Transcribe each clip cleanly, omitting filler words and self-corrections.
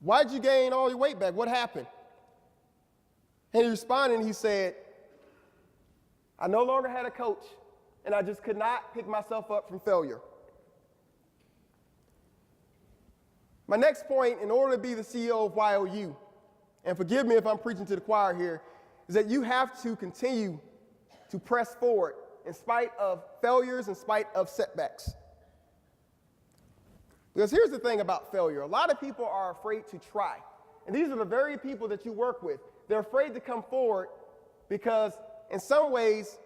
Why'd you gain all your weight back? What happened? And he responded and he said, I no longer had a coach, and I just could not pick myself up from failure. My next point, in order to be the CEO of YOU, and forgive me if I'm preaching to the choir here, is that you have to continue to press forward in spite of failures, in spite of setbacks. Because here's the thing about failure. A lot of people are afraid to try. And these are the very people that you work with. They're afraid to come forward because in some ways,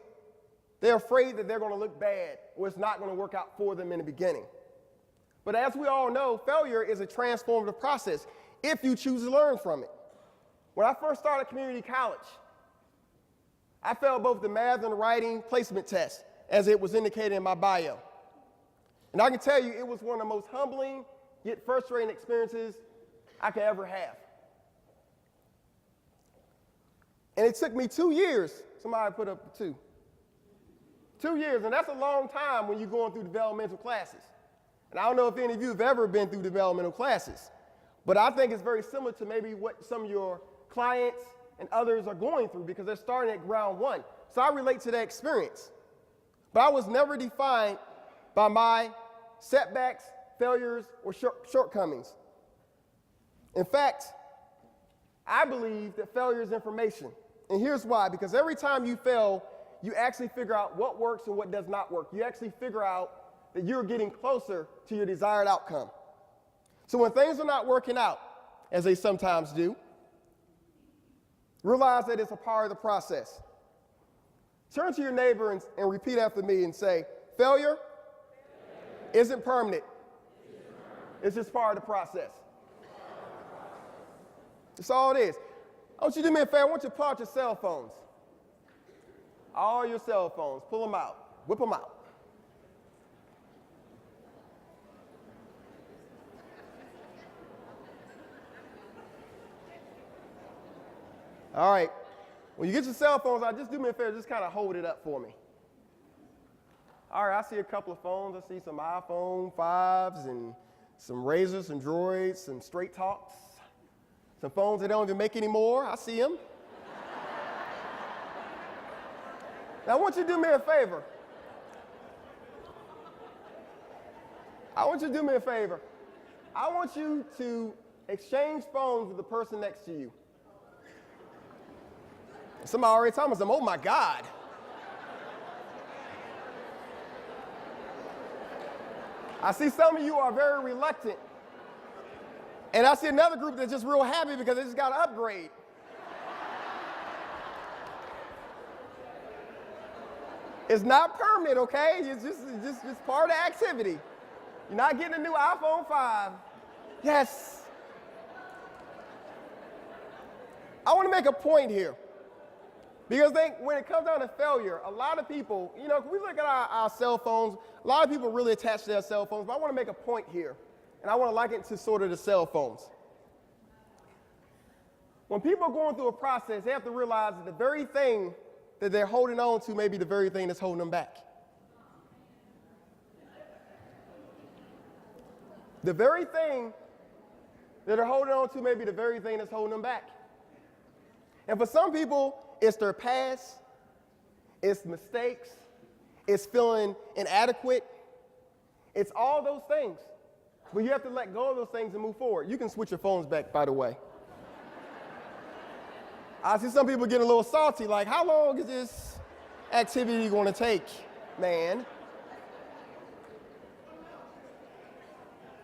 they're afraid that they're going to look bad or it's not going to work out for them in the beginning. But as we all know, failure is a transformative process if you choose to learn from it. When I first started community college, I failed both the math and the writing placement test, as it was indicated in my bio. And I can tell you it was one of the most humbling yet frustrating experiences I could ever have. And it took me 2 years. Somebody put up 2. 2 years, and that's a long time when you're going through developmental classes. And I don't know if any of you have ever been through developmental classes, but I think it's very similar to maybe what some of your clients and others are going through because they're starting at ground one. So I relate to that experience. But I was never defined by my setbacks, failures, or shortcomings. In fact, I believe that failure is information. And here's why. Because every time you fail, you actually figure out what works and what does not work. You actually figure out that you're getting closer to your desired outcome. So when things are not working out, as they sometimes do, realize that it's a part of the process. Turn to your neighbor and repeat after me and say, failure isn't permanent. It's just part of the process. That's all it is. I want you to do me a favor. I want you to pull out your cell phones. All your cell phones. Pull them out. Whip them out. All right. When you get your cell phones out, just do me a favor. Just kind of hold it up for me. All right. I see a couple of phones. I see some iPhone 5s and some Razors, some Droids, some Straight Talks, some phones that don't even make anymore. I see them. Now, I want you to do me a favor. I want you to exchange phones with the person next to you. Somebody already told me, oh my God. I see some of you are very reluctant. And I see another group that's just real happy because they just got to upgrade. It's not permanent, okay? It's just part of the activity. You're not getting a new iPhone 5. Yes. I want to make a point here. Because when it comes down to failure, a lot of people, you know, we look at our cell phones, a lot of people really attach to their cell phones, but I want to make a point here, and I want to liken it to sort of the cell phones. When people are going through a process, they have to realize that the very thing that they're holding on to may be the very thing that's holding them back. The very thing that they're holding on to may be the very thing that's holding them back. And for some people, it's their past, it's mistakes, it's feeling inadequate, it's all those things. But you have to let go of those things and move forward. You can switch your phones back, by the way. I see some people getting a little salty, like, how long is this activity going to take, man?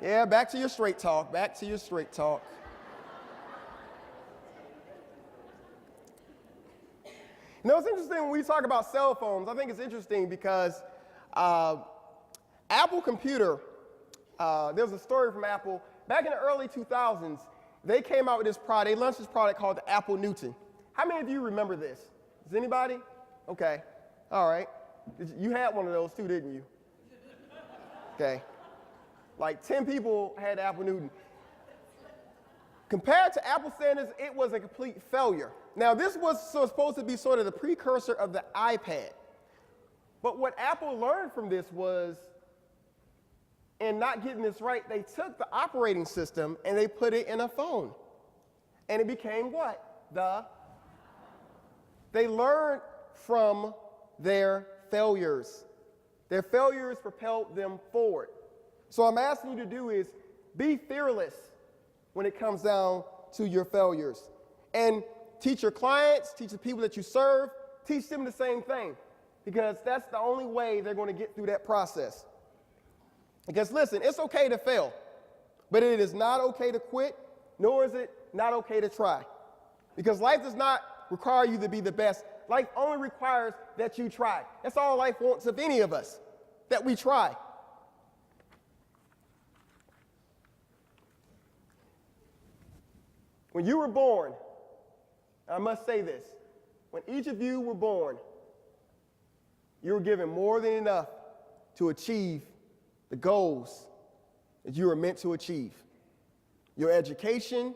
Yeah, back to your straight talk, back to your straight talk. You know, it's interesting when we talk about cell phones. I think it's interesting because Apple Computer, there's a story from Apple. Back in the early 2000s, they came out with this product. They launched this product called the Apple Newton. How many of you remember this? Does anybody? Okay. All right. You had one of those too, didn't you? Okay. Like 10 people had Apple Newton. Compared to Apple standards, it was a complete failure. Now, this was supposed to be sort of the precursor of the iPad. But what Apple learned from this was in not getting this right, they took the operating system and they put it in a phone. And it became what? They learned from their failures. Their failures propelled them forward. So I'm asking you to do is be fearless when it comes down to your failures. And teach your clients, teach the people that you serve, teach them the same thing. Because that's the only way they're going to get through that process. Because listen, it's okay to fail, but it is not okay to quit, nor is it not okay to try. Because life does not require you to be the best. Life only requires that you try. That's all life wants of any of us, that we try. When you were born, I must say this, when each of you were born, you were given more than enough to achieve the goals that you were meant to achieve. Your education,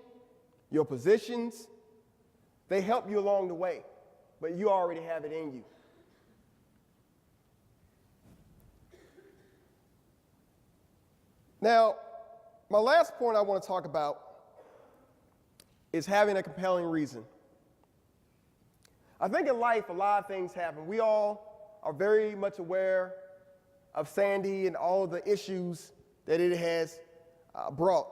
your positions, they help you along the way, but you already have it in you. Now, my last point I want to talk about is having a compelling reason. I think in life a lot of things happen. We all are very much aware of Sandy and all of the issues that it has brought.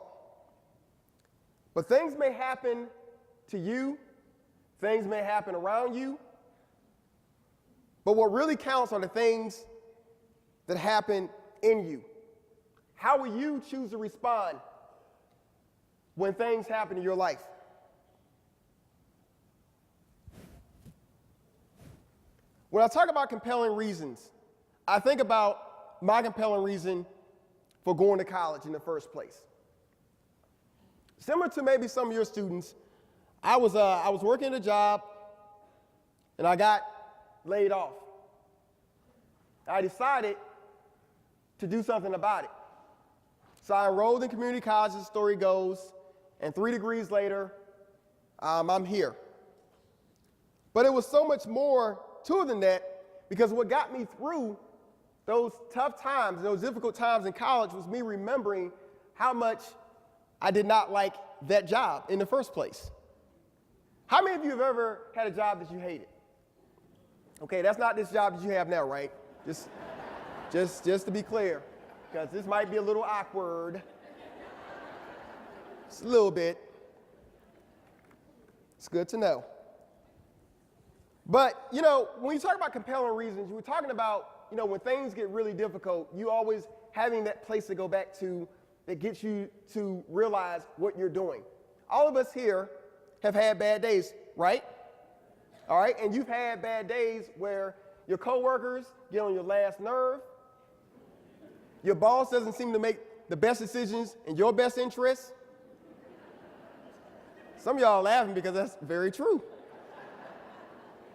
But things may happen to you, things may happen around you, but what really counts are the things that happen in you. How will you choose to respond when things happen in your life? When I talk about compelling reasons, I think about my compelling reason for going to college in the first place. Similar to maybe some of your students, I was working a job and I got laid off. I decided to do something about it. So I enrolled in community college, as the story goes, and 3 degrees later, I'm here. But it was so much more to it than that, because what got me through those tough times, those difficult times in college, was me remembering how much I did not like that job in the first place. How many of you have ever had a job that you hated? Okay, that's not this job that you have now, right? Just to be clear, because this might be a little awkward. Just a little bit. It's good to know. But, when you talk about compelling reasons, you were talking about, when things get really difficult, you always having that place to go back to that gets you to realize what you're doing. All of us here have had bad days, right? All right, and you've had bad days where your coworkers get on your last nerve. Your boss doesn't seem to make the best decisions in your best interest. Some of y'all are laughing because that's very true.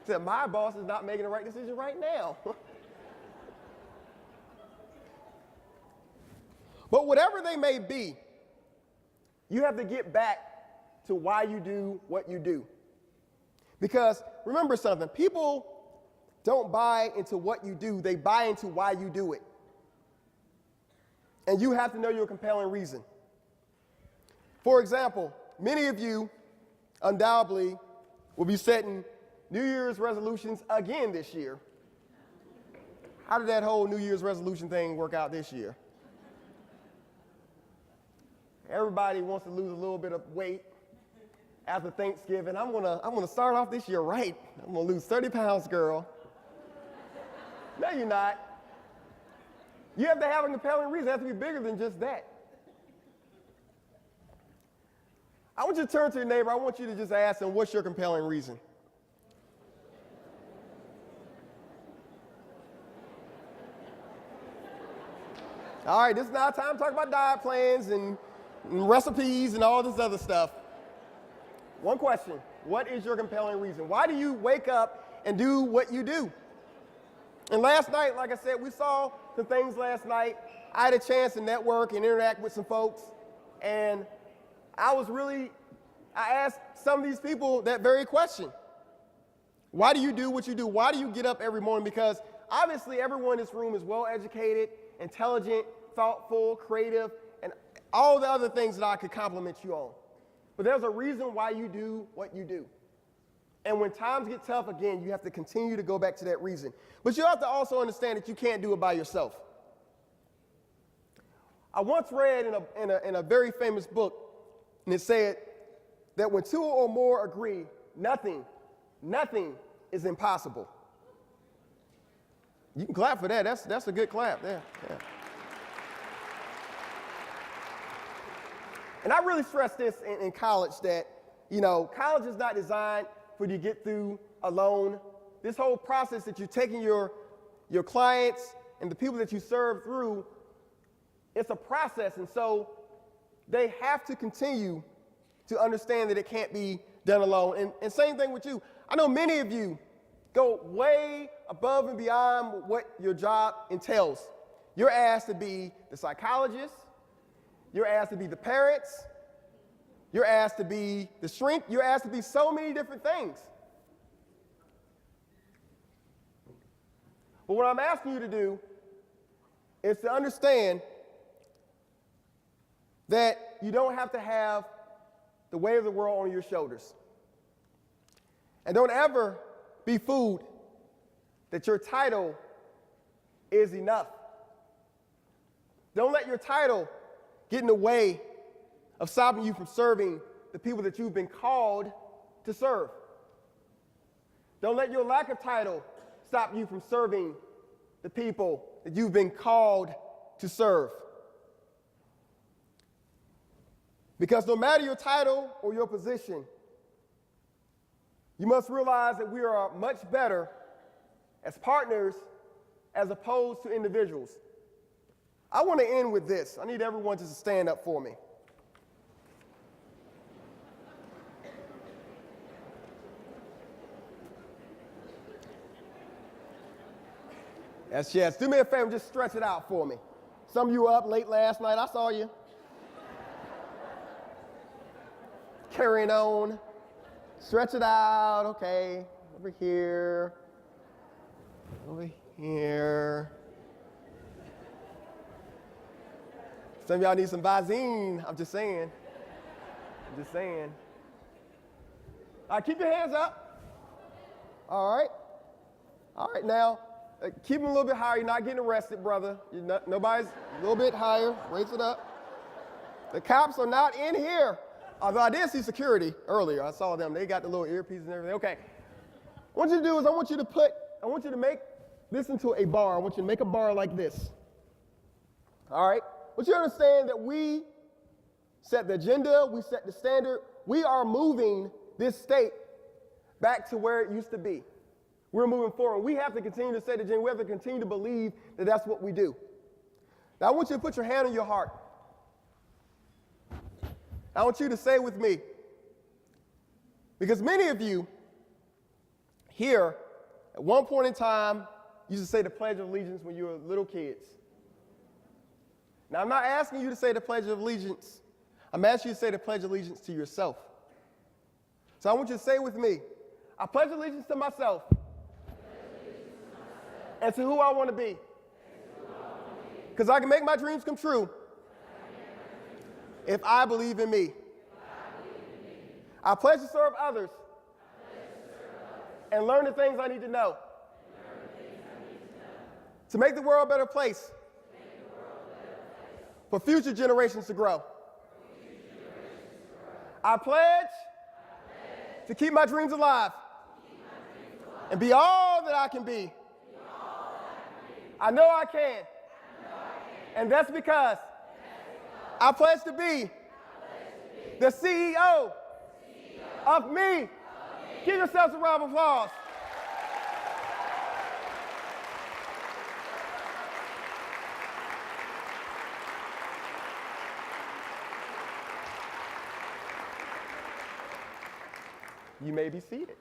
Except my boss is not making the right decision right now. But whatever they may be, you have to get back to why you do what you do. Because remember something, people don't buy into what you do, they buy into why you do it. And you have to know your compelling reason. For example, many of you undoubtedly will be setting New Year's resolutions again this year. How did that whole New Year's resolution thing work out this year? Everybody wants to lose a little bit of weight after Thanksgiving. I'm gonna start off this year right. I'm gonna lose 30 pounds, girl. No, you're not. You have to have a compelling reason. It has to be bigger than just that. I want you to turn to your neighbor. I want you to just ask them, what's your compelling reason? All right, this is not time to talk about diet plans and recipes and all this other stuff. One question, what is your compelling reason? Why do you wake up and do what you do? And last night, like I said, we saw some things last night. I had a chance to network and interact with some folks, and I asked some of these people that very question. Why do you do what you do? Why do you get up every morning? Because obviously everyone in this room is well educated, intelligent, thoughtful, creative, and all the other things that I could compliment you on. But there's a reason why you do what you do. And when times get tough, again, you have to continue to go back to that reason. But you have to also understand that you can't do it by yourself. I once read in a very famous book, and it said that when two or more agree, nothing is impossible. You can clap for that. That's a good clap there. Yeah. And I really stress this in college that, college is not designed for you to get through alone. This whole process that you're taking your clients and the people that you serve through, it's a process. And so they have to continue to understand that it can't be done alone. And same thing with you. I know many of you go way above and beyond what your job entails. You're asked to be the psychologist. You're asked to be the parents. You're asked to be the shrink. You're asked to be so many different things. But what I'm asking you to do is to understand that you don't have to have the weight of the world on your shoulders. And don't ever be fooled that your title is enough. Don't let your title get in the way of stopping you from serving the people that you've been called to serve. Don't let your lack of title stop you from serving the people that you've been called to serve. Because no matter your title or your position, you must realize that we are much better as partners as opposed to individuals. I want to end with this. I need everyone just to stand up for me. Yes. Do me a favor, just stretch it out for me. Some of you were up late last night. I saw you. Carrying on. Stretch it out. Okay. Over here. Over here. Some of y'all need some Visine. I'm just saying. All right, keep your hands up. All right, now, keep them a little bit higher. You're not getting arrested, brother. Nobody's a little bit higher. Raise it up. The cops are not in here. Although I did see security earlier. I saw them. They got the little earpieces and everything. Okay. What I want you to do is I want you to make this into a bar. I want you to make a bar like this. All right? But you understand that we set the agenda, we set the standard. We are moving this state back to where it used to be. We're moving forward. We have to continue to set the agenda. We have to continue to believe that that's what we do. Now, I want you to put your hand on your heart. I want you to say with me, because many of you here, at one point in time, used to say the Pledge of Allegiance when you were little kids. Now, I'm not asking you to say the Pledge of Allegiance. I'm asking you to say the Pledge of Allegiance to yourself. So I want you to say with me, I pledge allegiance to myself and to who I want to be. Because I can make my dreams come true if I believe in me. I pledge to serve others and learn the things I need to know to make the world a better place for future generations to grow. I pledge to keep my dreams alive and be all that I can be. I know I can. And that's because I pledge to be the CEO of me. Give yourselves a round of applause. You may be seated.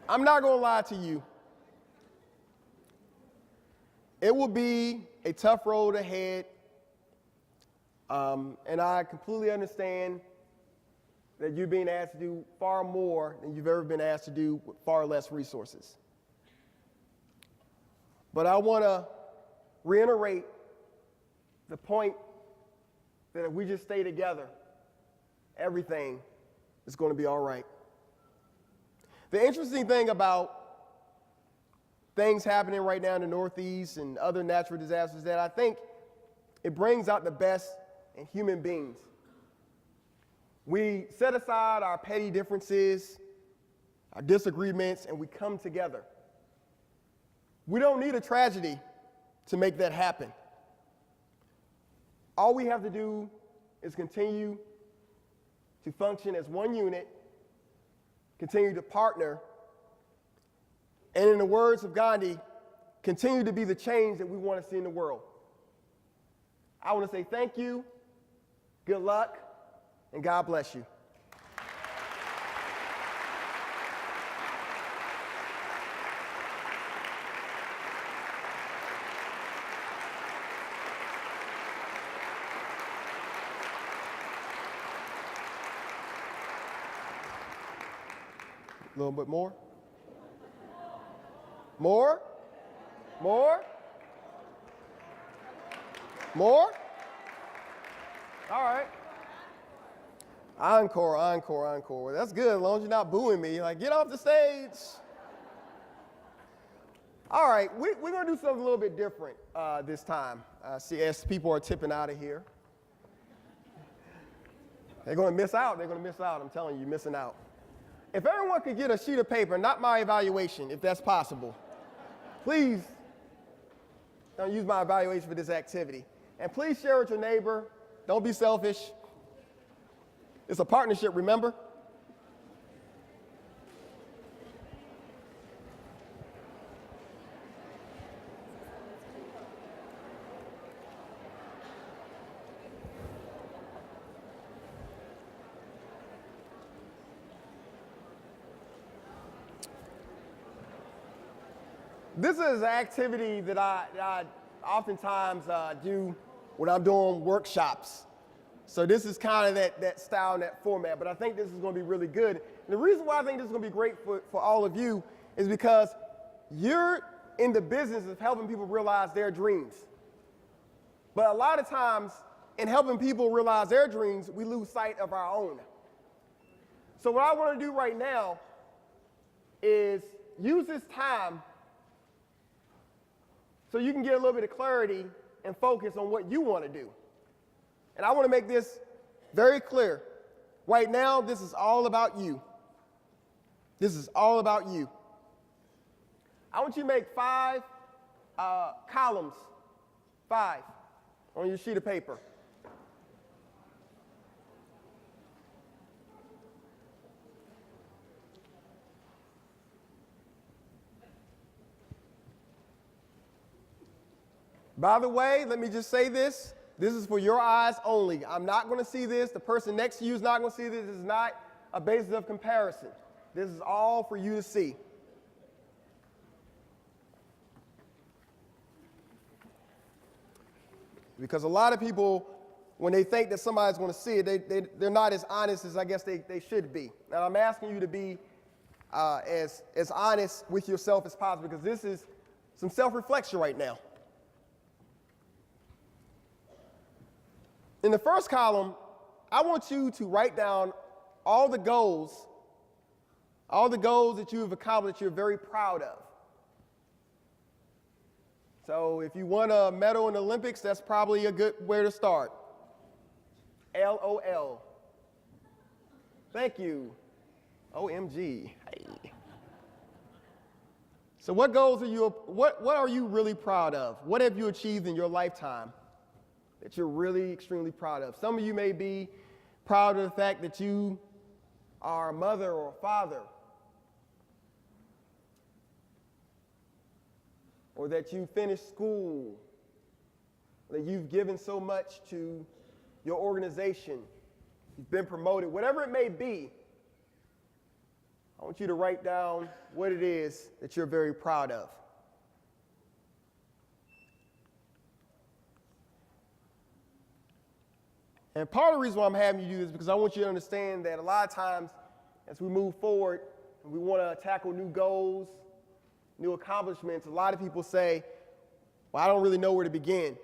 I'm not going to lie to you. It will be a tough road ahead, and I completely understand that you're being asked to do far more than you've ever been asked to do with far less resources. But I want to reiterate the point that if we just stay together, everything is going to be all right. The interesting thing about things happening right now in the Northeast and other natural disasters is that I think it brings out the best in human beings. We set aside our petty differences, our disagreements, and we come together. We don't need a tragedy to make that happen. All we have to do is continue to function as one unit, continue to partner, and in the words of Gandhi, continue to be the change that we want to see in the world. I want to say thank you, good luck, and God bless you. A little bit more. More? More? More? All right. Encore, encore, encore. That's good as long as you're not booing me. Like, get off the stage. All right, we're going to do something a little bit different this time. See, as people are tipping out of here. They're going to miss out. They're going to miss out. I'm telling you, you're missing out. If everyone could get a sheet of paper, not my evaluation, if that's possible, please don't use my evaluation for this activity. And please share with your neighbor. Don't be selfish. It's a partnership, remember? This is an activity that I oftentimes do when I'm doing workshops. So this is kind of that style and that format, but I think this is going to be really good. And the reason why I think this is going to be great for all of you is because you're in the business of helping people realize their dreams. But a lot of times, in helping people realize their dreams, we lose sight of our own. So what I want to do right now is use this time so you can get a little bit of clarity and focus on what you want to do. And I want to make this very clear. Right now, this is all about you. This is all about you. I want you to make 5 columns, 5, on your sheet of paper. By the way, let me just say this. This is for your eyes only. I'm not going to see this. The person next to you is not going to see this. This is not a basis of comparison. This is all for you to see. Because a lot of people, when they think that somebody's going to see it, they're not as honest as I guess they should be. And I'm asking you to be as honest with yourself as possible, because this is some self-reflection right now. In the first column, I want you to write down all the goals that you have accomplished that you're very proud of. So if you won a medal in the Olympics, that's probably a good way to start. LOL. Thank you. OMG. Hey. So what goals what are you really proud of? What have you achieved in your lifetime that you're really extremely proud of? Some of you may be proud of the fact that you are a mother or a father, or that you finished school, that you've given so much to your organization, you've been promoted, whatever it may be. I want you to write down what it is that you're very proud of. And part of the reason why I'm having you do this is because I want you to understand that a lot of times as we move forward and we want to tackle new goals, new accomplishments, a lot of people say, well, I don't really know where to begin.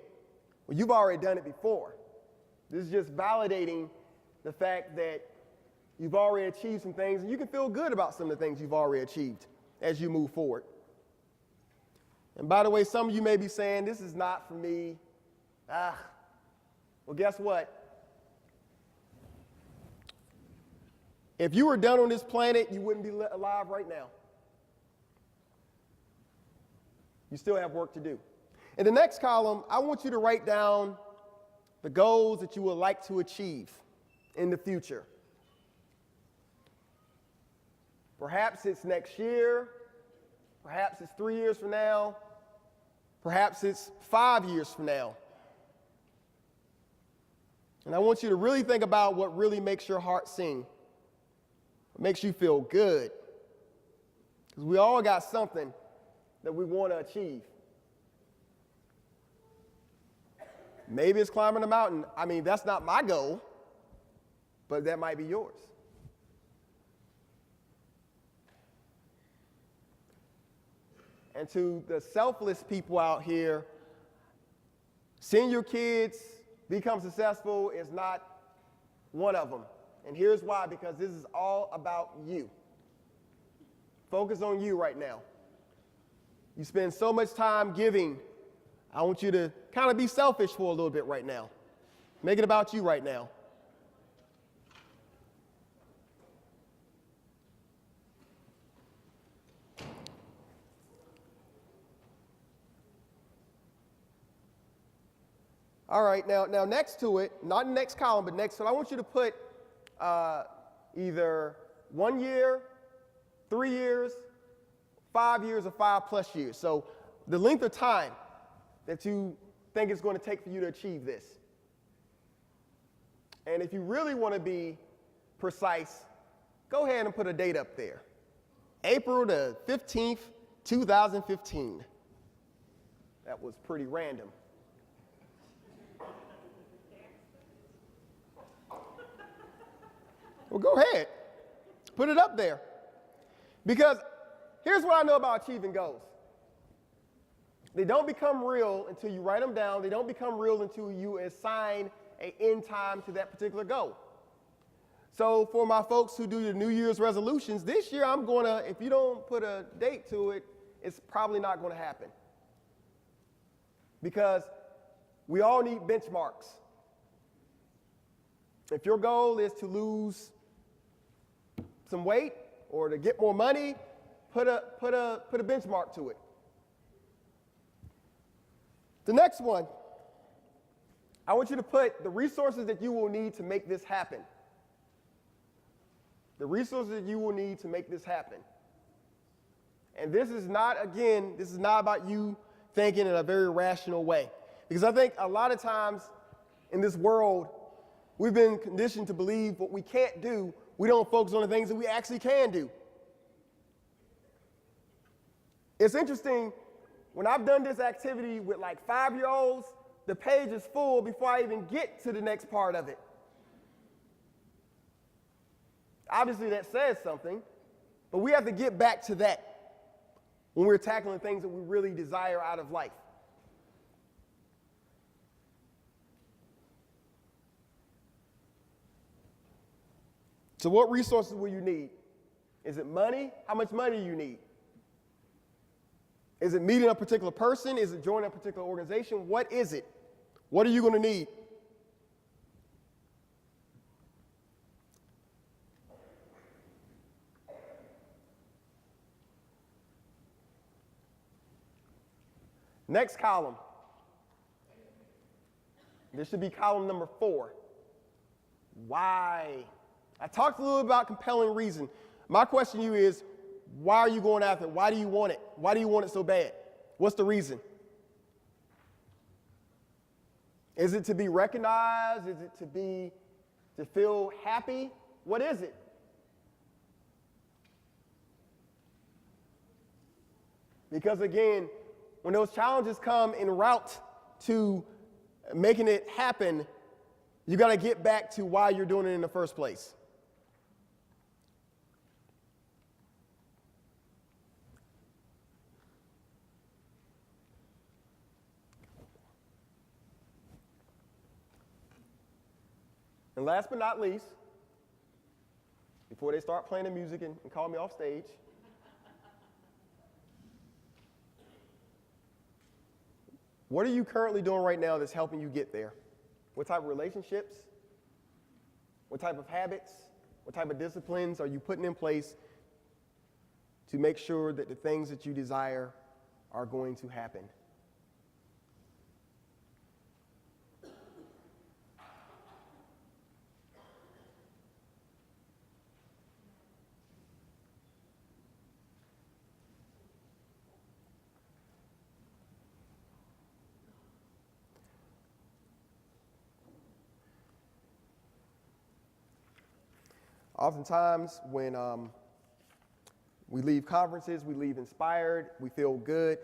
Well, you've already done it before. This is just validating the fact that you've already achieved some things, and you can feel good about some of the things you've already achieved as you move forward. And by the way, some of you may be saying, this is not for me. Well, guess what? If you were done on this planet, you wouldn't be alive right now. You still have work to do. In the next column, I want you to write down the goals that you would like to achieve in the future. Perhaps it's next year. Perhaps it's 3 years from now. Perhaps it's 5 years from now. And I want you to really think about what really makes your heart sing. What makes you feel good. Because we all got something that we want to achieve. Maybe it's climbing a mountain. I mean, that's not my goal, but that might be yours. And to the selfless people out here, seeing your kids become successful is not one of them. And here's why, because this is all about you. Focus on you right now. You spend so much time giving. I want you to kind of be selfish for a little bit right now. Make it about you right now. All right, now next to it, not in the next column, but next to it, I want you to put either 1 year, 3 years, 5 years, or 5+ years. So the length of time that you think it's going to take for you to achieve this. And if you really want to be precise, go ahead and put a date up there. April the 15th, 2015. That was pretty random. Well, go ahead. Put it up there. Because here's what I know about achieving goals. They don't become real until you write them down. They don't become real until you assign an end time to that particular goal. So for my folks who do the New Year's resolutions, this year I'm going to, if you don't put a date to it, it's probably not going to happen. Because we all need benchmarks. If your goal is to lose some weight or to get more money, put a benchmark to it. The next one, I want you to put the resources that you will need to make this happen. The resources that you will need to make this happen. And this is not, again, this is not about you thinking in a very rational way. Because I think a lot of times in this world, we've been conditioned to believe what we can't do, we don't focus on the things that we actually can do. It's interesting, when I've done this activity with like 5-year-olds, the page is full before I even get to the next part of it. Obviously that says something, but we have to get back to that when we're tackling things that we really desire out of life. So what resources will you need? Is it money? How much money do you need? Is it meeting a particular person? Is it joining a particular organization? What is it? What are you going to need? Next column. This should be column number 4. Why? I talked a little about compelling reason. My question to you is, why are you going after it? Why do you want it? Why do you want it so bad? What's the reason? Is it to be recognized? Is it to feel happy? What is it? Because again, when those challenges come en route to making it happen, You got to get back to why you're doing it in the first place. And last but not least, before they start playing the music and call me off stage, what are you currently doing right now that's helping you get there? What type of relationships? What type of habits? What type of disciplines are you putting in place to make sure that the things that you desire are going to happen? Oftentimes, when we leave conferences, we leave inspired, we feel good,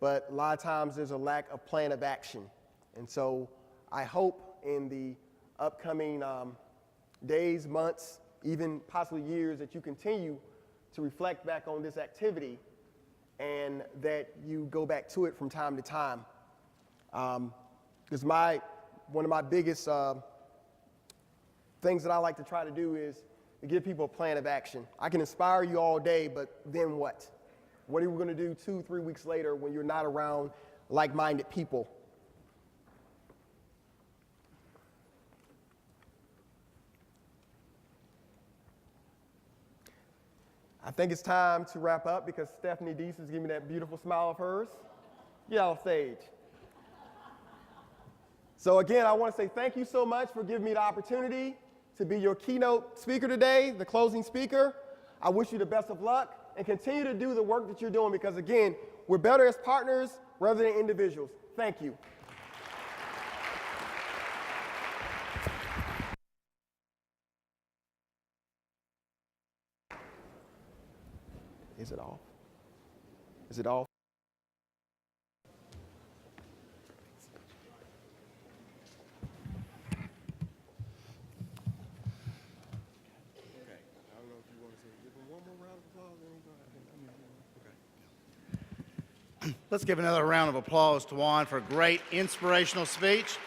but a lot of times there's a lack of plan of action. And so I hope in the upcoming days, months, even possibly years, that you continue to reflect back on this activity and that you go back to it from time to time. Because one of my biggest things that I like to try to do is to give people a plan of action. I can inspire you all day, but then what? What are we going to do 2-3 weeks later when you're not around like-minded people? I think it's time to wrap up because Stephanie Deese is giving me that beautiful smile of hers. Get off stage. So again, I want to say thank you so much for giving me the opportunity to be your keynote speaker today, the closing speaker. I wish you the best of luck and continue to do the work that you're doing because, again, we're better as partners rather than individuals. Thank you. Is it off? Is it off? Let's give another round of applause to Juan for a great inspirational speech.